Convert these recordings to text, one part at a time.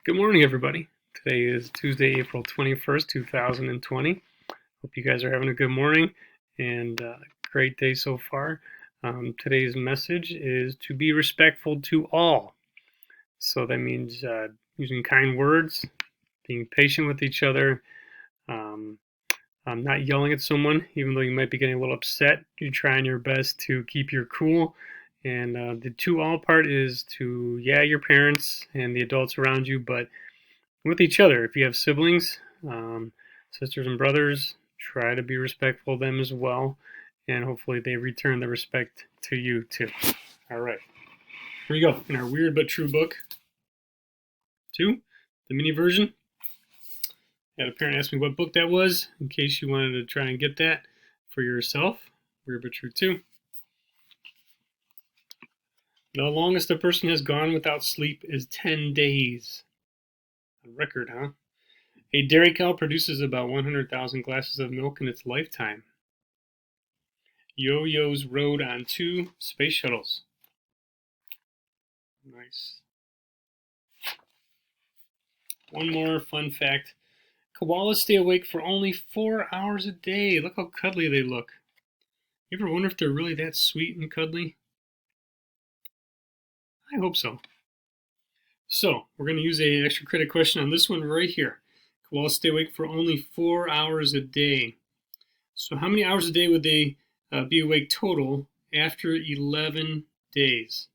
Good morning, everybody. Today is Tuesday, April 21st, 2020. Hope you guys are having a good morning and great day so far. Today's message is to be respectful to all. So that means using kind words, being patient with each other, um, not yelling at someone, even though you might be getting a little upset. You're trying your best to keep your cool. And the to all part is to, your parents and the adults around you, but with each other. If you have siblings, sisters and brothers, try to be respectful of them as well, and hopefully they return the respect to you too. All right, here we go in our Weird But True book 2, the mini version. I had a parent ask me what book that was, in case you wanted to try and get that for yourself. Weird But True 2. The longest a person has gone without sleep is 10 days. A record, huh? A dairy cow produces about 100,000 glasses of milk in its lifetime. Yo-yos rode on 2 space shuttles. Nice. One more fun fact. Koalas stay awake for only 4 hours a day. Look how cuddly they look. You ever wonder if they're really that sweet and cuddly? I hope so. So, we're going to use an extra credit question on this one right here. Koalas stay awake for only 4 hours a day. So how many hours a day would they be awake total after 11 days?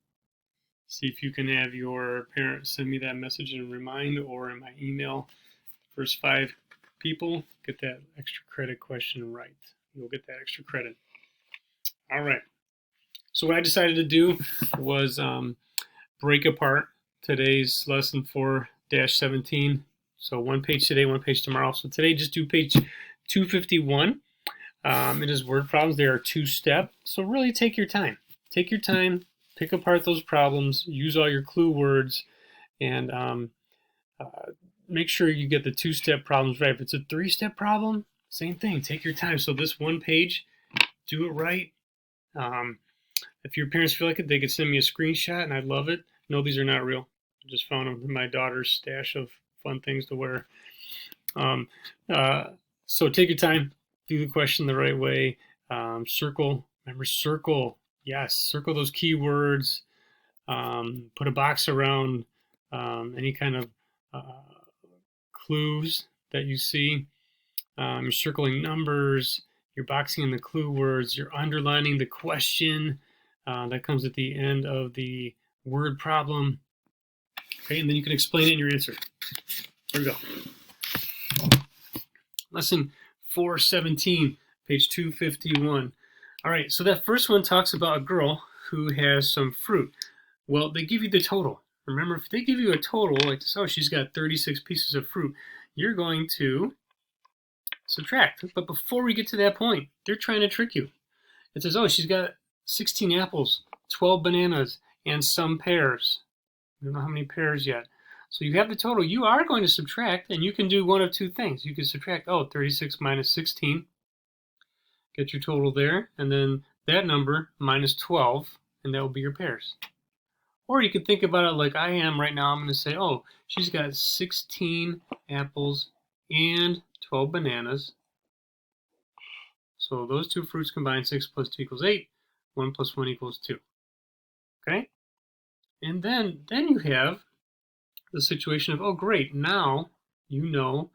See if you can have your parent send me that message and remind, or in my email. First 5 people get that extra credit question right. You'll get that extra credit. All right. So what I decided to do was break apart today's lesson 4-17. So 1 page today, 1 page tomorrow. So today, just do page 251. It is word problems. They are 2-step. So really take your time. Take your time. Pick apart those problems. Use all your clue words. And make sure you get the 2-step problems right. If it's a 3-step problem, same thing. Take your time. So this 1 page, do it right. If your parents feel like it, they could send me a screenshot, and I'd love it. No, these are not real. I just found them in my daughter's stash of fun things to wear. So take your time. Do the question the right way. Circle. Remember, circle. Yes, circle those keywords. Put a box around any kind of clues that you see. You're circling numbers. You're boxing in the clue words. You're underlining the question that comes at the end of the word problem. Okay, and then you can explain it in your answer. Here we go. Lesson 417, page 251. All right, so that first one talks about a girl who has some fruit. Well, they give you the total. Remember, if they give you a total, like this, oh, she's got 36 pieces of fruit, you're going to subtract. But before we get to that point, they're trying to trick you. It says, oh, she's got 16 apples, 12 bananas, and some pears. We don't know how many pears yet. So you have the total. You are going to subtract, and you can do one of 2 things. You can subtract, 36 minus 16. Get your total there, and then that number minus 12, and that will be your pears. Or you could think about it like I am right now. I'm going to say, oh, she's got 16 apples and 12 bananas. So those 2 fruits combined, 6 plus 2 equals 8. 1 plus 1 equals 2. Okay? And then you have the situation of, oh, great, now you know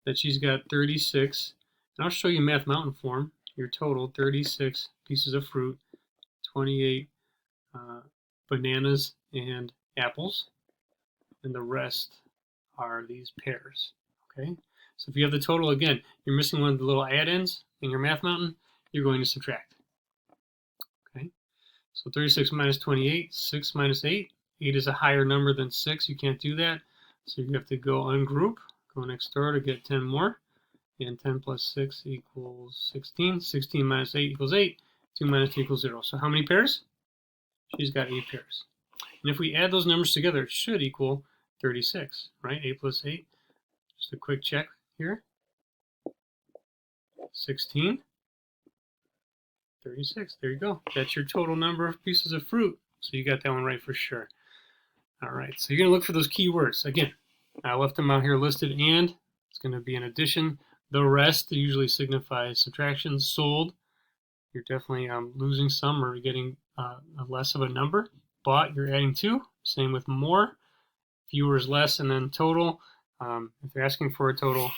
that she's got 36. And I'll show you Math Mountain form. Your total, 36 pieces of fruit, 28 bananas and apples, and the rest are these pears. Okay? So if you have the total, again, you're missing one of the little add-ins in your Math Mountain, you're going to subtract. Okay? So 36 minus 28, 6 minus 8. 8 is a higher number than 6. You can't do that. So you have to go ungroup, go next door to get 10 more. And 10 plus 6 equals 16. 16 minus 8 equals 8. 2 minus 2 equals 0. So how many pairs? She's got 8 pairs. And if we add those numbers together, it should equal 36, right? 8 plus 8. Just a quick check here. 16. 36. There you go. That's your total number of pieces of fruit. So you got that one right for sure. All right. So you're going to look for those keywords. Again, I left them out here listed, and it's going to be an addition. The rest usually signifies subtraction. Sold, you're definitely losing some or getting less of a number. Bought, you're adding 2. Same with more. Fewer is less, and then total. If they're asking for a total,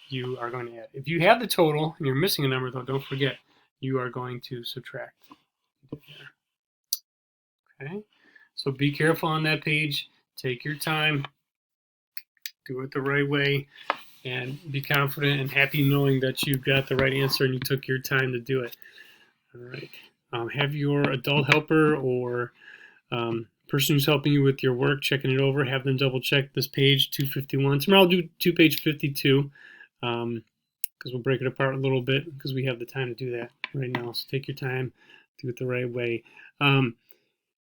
you are going to add. If you have the total and you're missing a number, though, don't forget, you are going to subtract. Okay, so be careful on that page. Take your time. Do it the right way, and be confident and happy knowing that you got the right answer and you took your time to do it. All right. Have your adult helper or person who's helping you with your work checking it over, have them double check this page 251. Tomorrow I'll do page 52 because we'll break it apart a little bit because we have the time to do that right now. So take your time, do it the right way. And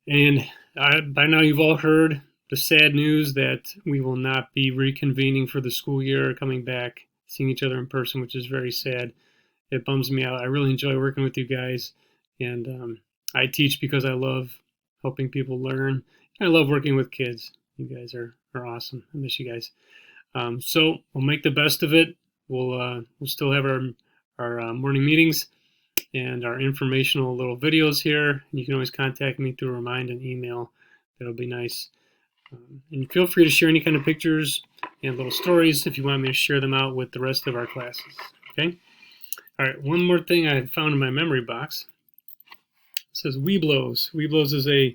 by now you've all heard the sad news that we will not be reconvening for the school year, coming back, seeing each other in person, which is very sad. It bums me out. I really enjoy working with you guys, and I teach because I love helping people learn. I love working with kids. You guys are awesome. I miss you guys. So we'll make the best of it. We'll still have our morning meetings and our informational little videos here. You can always contact me through Remind and email. That'll be nice. And feel free to share any kind of pictures and little stories if you want me to share them out with the rest of our classes. Okay? All right, one more thing I had found in my memory box. It says Webelos. Webelos is a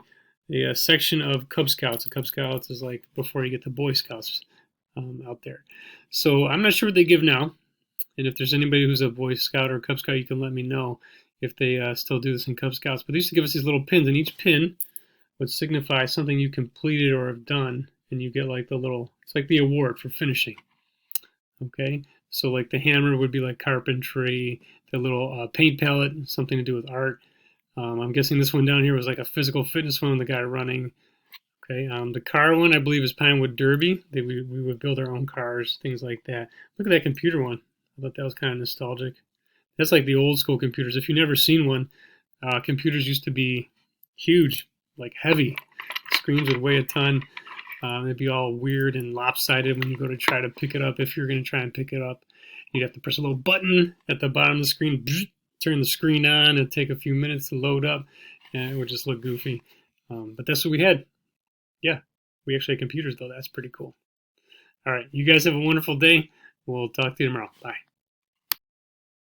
section of Cub Scouts. Cub Scouts is like before you get to Boy Scouts out there. So I'm not sure what they give now. And if there's anybody who's a Boy Scout or Cub Scout, you can let me know if they still do this in Cub Scouts. But they used to give us these little pins, and each pin would signify something you completed or have done, and you get like the little, it's like the award for finishing. Okay, so like the hammer would be like carpentry, the little paint palette, something to do with art. I'm guessing this one down here was like a physical fitness one, the guy running. Okay, the car one I believe is Pinewood Derby. We would build our own cars, things like that. Look at that computer one. I thought that was kind of nostalgic. That's like the old school computers. If you've never seen one, computers used to be huge, like heavy. Screens would weigh a ton. It'd be all weird and lopsided when you go to try to pick it up. If you're going to try and pick it up, you'd have to press a little button at the bottom of the screen, turn the screen on, and take a few minutes to load up, and it would just look goofy. But that's what we had. Yeah, we actually had computers, though. That's pretty cool. All right, you guys have a wonderful day. We'll talk to you tomorrow. Bye.